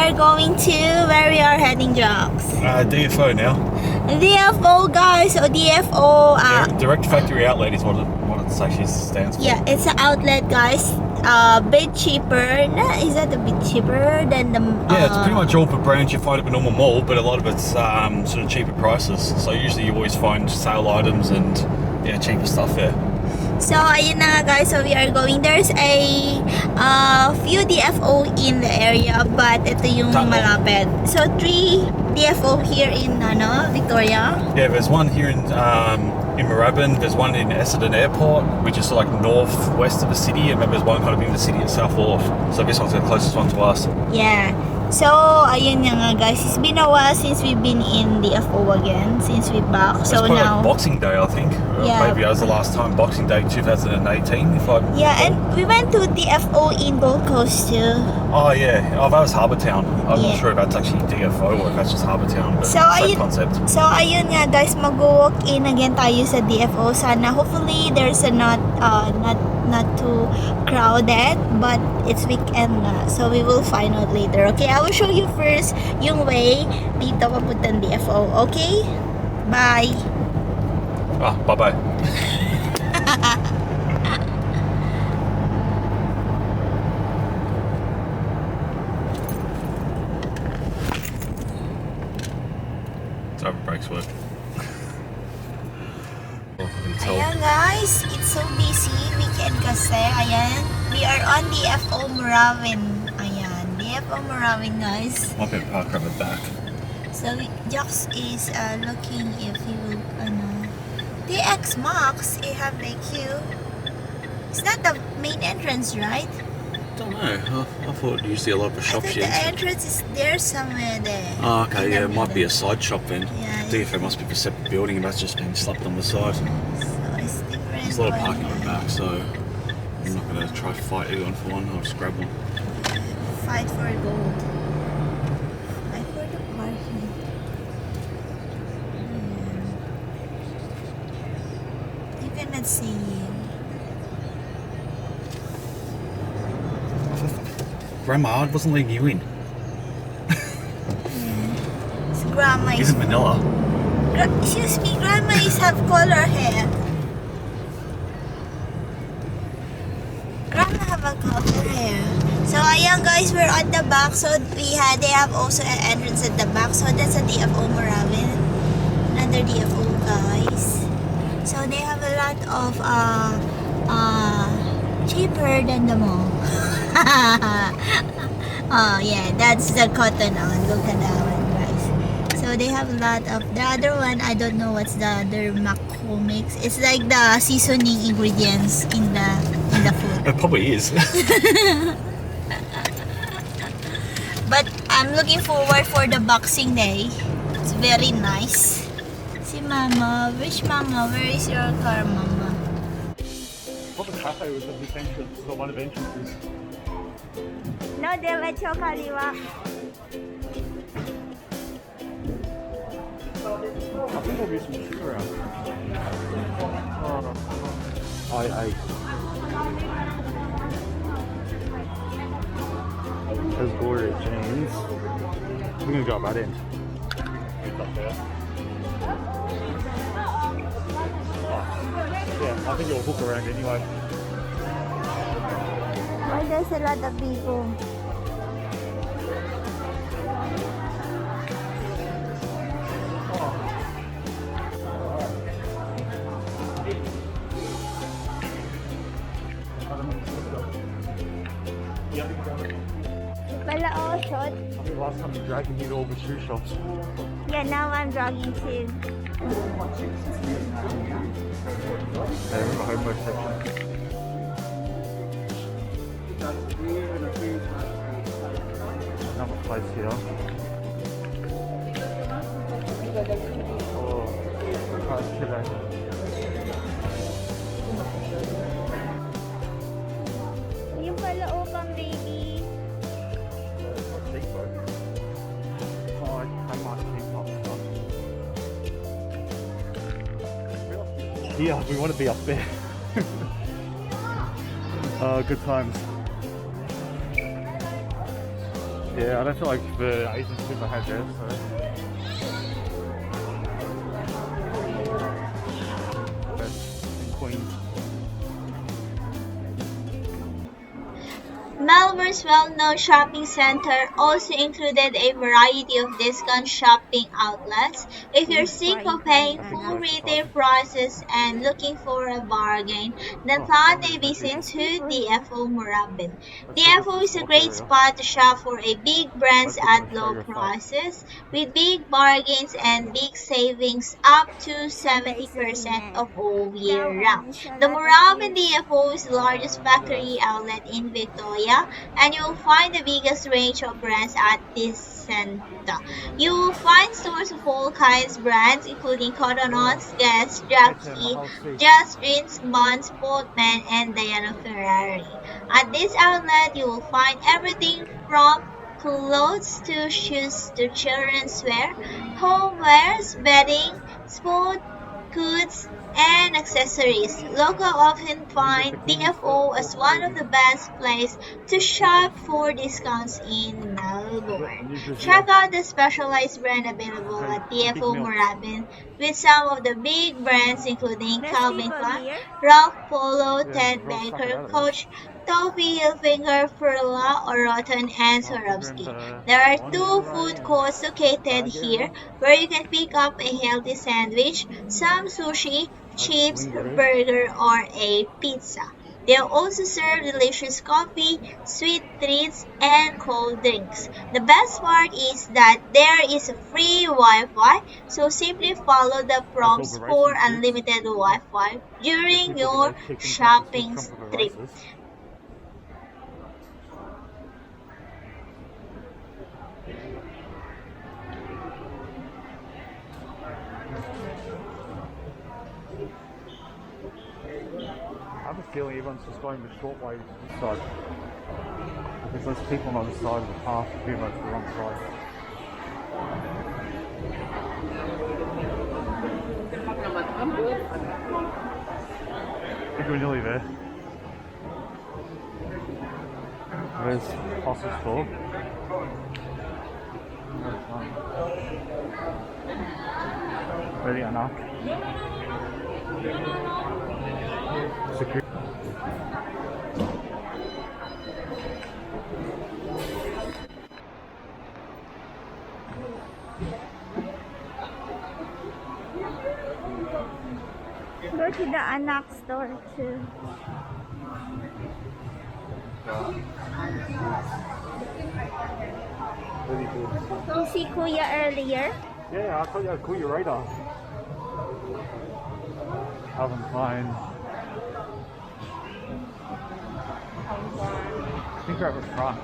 are going to where we are heading, Jocks. DFO now. DFO, guys. So DFO. Direct factory outlet is what it actually stands for. Yeah, it's an outlet, guys. Bit cheaper. Is that a bit cheaper than the? Yeah, it's pretty much all for brands you find at a normal mall, but a lot of it's sort of cheaper prices. So usually you always find sale items and cheaper stuff there. So ayun na nga, guys, so we are going. There's a few DFO in the area, but ito yung malapit. So 3 DFO here in Victoria. Yeah, there's one here in Moorabbin. There's one in Essendon Airport, which is like northwest of the city, and then there's one kind of in the city itself. So this one's the closest one to us. Yeah. So, ayun nga guys, it's been a while since we've been in DFO again, since we back. So now, like Boxing Day, I think. Yeah. Maybe that was the last time, Boxing Day 2018, if I... Yeah, and we went to DFO in Gold Coast too. Oh yeah, that was Harbour Town. I'm not sure if that's actually DFO or if that's just Harbour Town, but so, same concept. So, ayun nga guys, mag-walk in again tayo sa DFO. Sana, hopefully, there's a not too crowded, but it's weekend na. So, we will find out later. Okay, I will show you first yung way dito papuntang DFO. Okay? Bye! Bye-bye. Sorry, brakes work. Ayan guys, it's so busy. Weekend kasi. Ayan. We are on DFO Moorabbin. Ayan. DFO Moorabbin, guys. Might be able to park around the back. So, Jox is looking if he will, TX Max, they have like queue. It's not the main entrance, right? Don't know. I thought usually a lot of the shops I think the entrance is there somewhere there. Oh, okay, yeah, it might be a side shop then. Yeah, DFO must be a separate building and that's just been slapped on the side. So it's different. There's a lot of parking on the back, so I'm not going to try to fight anyone for one, I'll just grab one. Fight for gold. Fight for the parking. You cannot see him. Grandma, I wasn't letting you in. It's grandma. He's in Manila. Excuse me, grandma is have color hair. Grandma have a color hair. So ayan guys, we're at the back. So they have also an entrance at the back. So that's a DFO Moorabbin. Another DFO guys. So they have a lot of cheaper than the mall. Oh yeah, that's the cotton on. Look at that one, guys. So they have a lot of the other one. I don't know what's the other macro mix. It's like the seasoning ingredients in the food. It probably is. But I'm looking forward for the Boxing Day. It's very nice. See, Mama. Which Mama? Where is your car, Mama? Well, the cafe was at this entrance, or one of the entrances. No, derecho kaliwa. I think there'll be some shit around. Those border jeans. We're gonna go right in. Yeah, I think it'll hook around anyway. Why there's a lot of people? Pala shot. I think last time you dragged me to all the shoe shops. Yeah, now I'm dragging too. Hey, we're in the homo section. Another place here. Oh, hard killer. Yung pala upang baby. Oh, I might keep up stuff. Yeah, we want to be up there. Good times. Yeah, I don't feel like the Asian super had theirs, so. In Queens. Melbourne's well-known shopping centre also included a variety of discount shopping outlets. If you're sick of paying full retail prices and looking for a bargain, then plan a visit to DFO Moorabbin. DFO is a great spot to shop for a big brands at low prices, with big bargains and big savings up to 70% of all year round. The Moorabbin DFO is the largest factory outlet in Victoria, and you will find the biggest range of brands at this center. You will find stores of all kinds brands, including Cotton On, Guess, Jackie, Just Jeans, Bonds, Boatman, and Diana Ferrari. At this outlet, you will find everything from clothes to shoes to children's wear, homewares, bedding, sport, goods, and accessories. Locals often find DFO as one of the best places to shop for discounts in Melbourne. Check out the specialized brand available at DFO Moorabbin, with some of the big brands including Calvin Klein, Ralph, Polo, Ted Baker, Coach, Toffee, Hilfiger, Furla, Oroton and Swarovski. There are 2 food courts located here where you can pick up a healthy sandwich, some sushi, chips, burger, or a pizza. They also serve delicious coffee, sweet treats, and cold drinks. The best part is that there is a free Wi-Fi, so simply follow the prompts for unlimited Wi-Fi during your shopping trip. I have a feeling everyone's just going the short way this side. Because there's people on the side of the path pretty much the wrong side. I think we're nearly there. There's Hostel's store. Ready or not? Security. Go to the Anak store too. You see Kuya earlier? Yeah, I thought you had Kuya radar. Calvin Klein. I think we're at the front.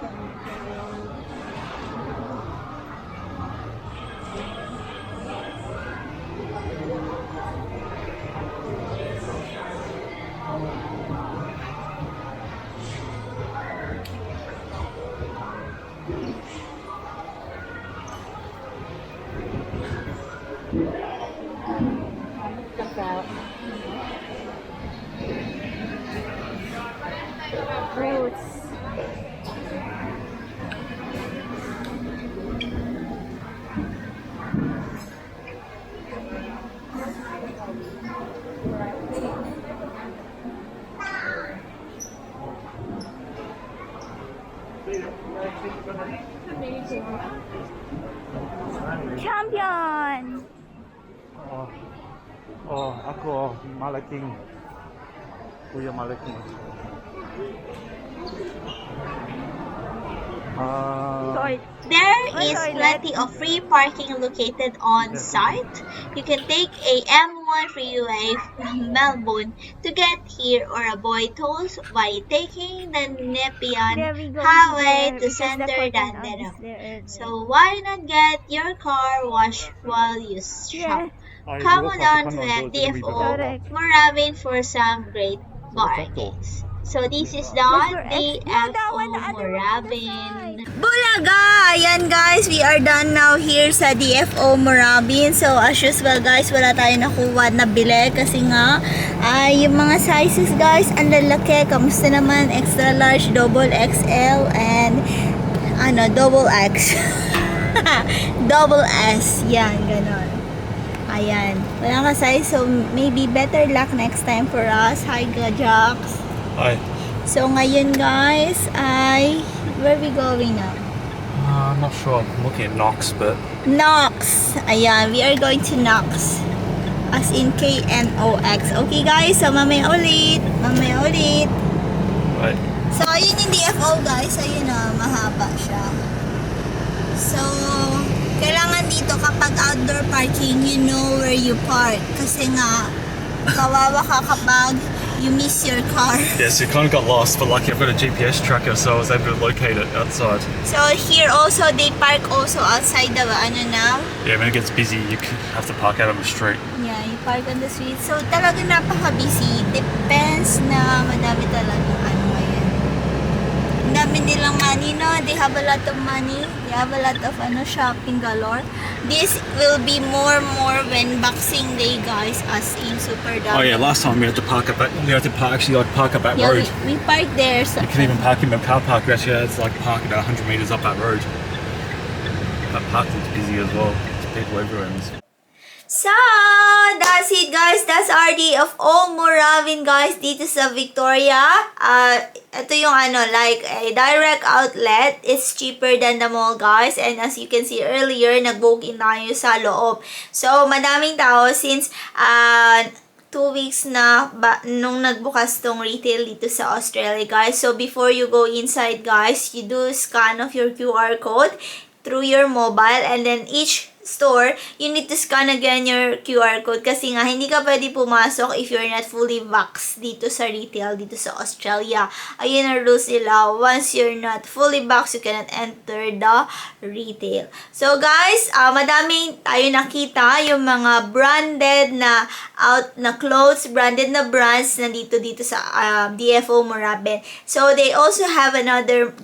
Fruits. Champion! Ako malaking Kuya malaking. There is plenty of free parking located on site. You can take a M1 freeway from Melbourne to get here or avoid tolls by taking the Nepean Highway to Centre Dandenong. So why not get your car washed while you shop? Come on down to DFO Moorabbin for some great bargains. So this is the DFO Moorabbin. Bulaga! Ayan guys, we are done now here sa DFO Moorabbin. So as usual guys, wala tayo nakuha na bili kasi nga yung mga sizes guys, ang lalaki. Kamusta naman? Extra large, double XL, and double X. Double S. Yan, ganon. Ayan. Wala ka size, so maybe better luck next time for us. Hi, Gajax. Hi. So, ngayon guys, where are we going now? I'm not sure. I'm looking at Knox, but... Knox. Ayan, we are going to Knox. As in K-N-O-X. Okay guys, so mamaya ulit. Right. So, ayun yung DFO guys. Ayun na, mahaba siya. So, kailangan dito kapag outdoor parking, you know where you park. Kasi nga, kawawa ka kapag you miss your car. Yes, you kind of got lost, but lucky I've got a GPS tracker, so I was able to locate it outside. So, here also, they park also outside the, Yeah, when it gets busy, you have to park out on the street. Yeah, you park on the street. So, talaga napaka-busy. Depends na madami talaga ngayon. Ang dami nilang money, no? They have a lot of money. They have a lot of shopping galore. This will be more when Boxing Day, guys, as in super dumb. Oh yeah, last time we had to park up at park up that Yeah, road. we parked there. So, You can even park in the car park. We actually had to park about 100 meters up that road. That park is busy as well. There's people everywhere. So, that's it guys. That's our DFO Moorabbin guys dito sa Victoria. Ito yung like a direct outlet. It's cheaper than the mall guys. And as you can see earlier, nag-book-in tayo sa loob. So, madaming tao since 2 weeks na nung nagbukas tong retail dito sa Australia guys. So, before you go inside guys, you do scan of your QR code through your mobile, and then each store, you need to scan again your QR code kasi nga hindi ka pwede pumasok if you're not fully vaxxed dito sa retail dito sa Australia. Ayun ang rules nila. Once you're not fully vaxxed, you cannot enter the retail. So guys, madaming tayo nakita yung mga branded na clothes, branded na brands na dito sa DFO Moorabbin. So they also have another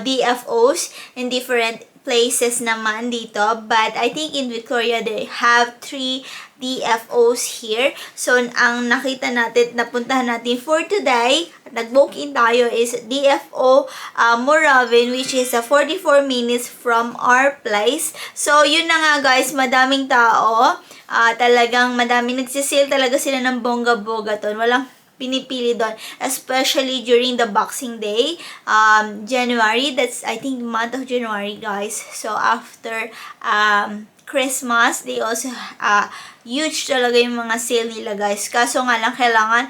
DFOs in different places naman dito, but I think in Victoria they have 3 DFOs here. So ang nakita natin, napuntahan natin for today, nag-book in tayo is DFO Moorabbin, which is 44 minutes from our place. So yun na nga guys, madaming tao, talagang madaming nagsisale talaga sila ng bongga-bongga ton. Walang pinipili doon, especially during the Boxing Day, January. That's I think the month of January guys. So after Christmas, they also huge talaga yung mga sale nila guys. Kaso nga lang kailangan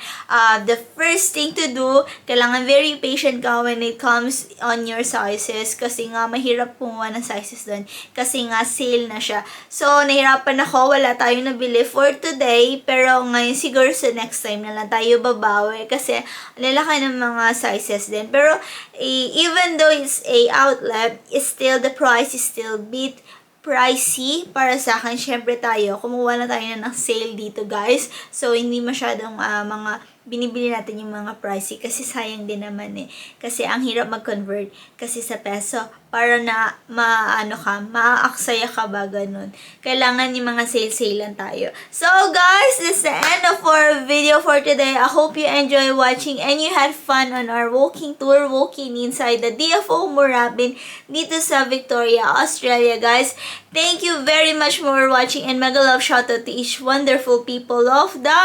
the first thing to do, kailangan very patient ka when it comes on your sizes kasi nga mahirap kumuha ng sizes doon kasi nga sale na siya. So nahirapan ako, wala tayong nabili for today, pero ngayon siguro sa next time na lang tayo babawi kasi lalaki ng mga sizes din. Pero even though it's a outlet, still the price is still bit pricey para sa akin. Syempre kumuha na tayo ng sale dito guys. So, hindi masyadong mga binibili natin yung mga pricey kasi sayang din naman Kasi ang hirap mag-convert kasi sa peso para na maaaksaya ka ba ganun. Kailangan yung mga sale lang tayo. So guys, this is the end of our video for today. I hope you enjoy watching and you had fun on our walking tour, walking inside the DFO Moorabbin dito sa Victoria, Australia guys. Thank you very much for watching and mega love shout out to each wonderful people of the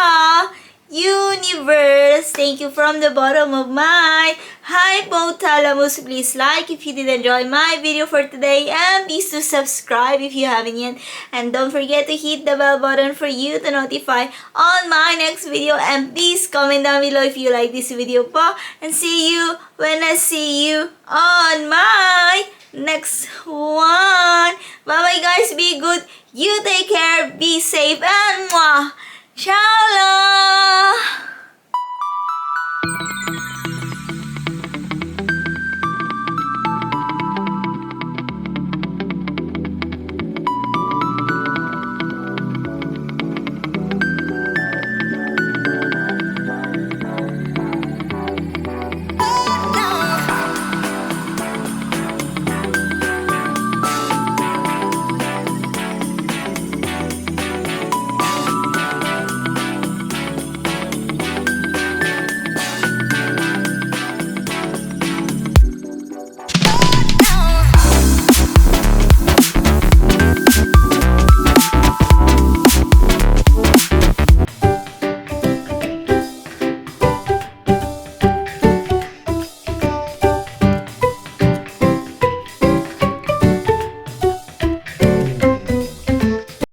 universe. Thank you from the bottom of my hypothalamus. Please like if you did enjoy my video for today and please do subscribe if you haven't yet, and don't forget to hit the bell button for you to notify on my next video, and please comment down below if you like this video po, and see you when I see you on my next one. Bye bye guys, be good, you take care, be safe, and mwah, ciao lang.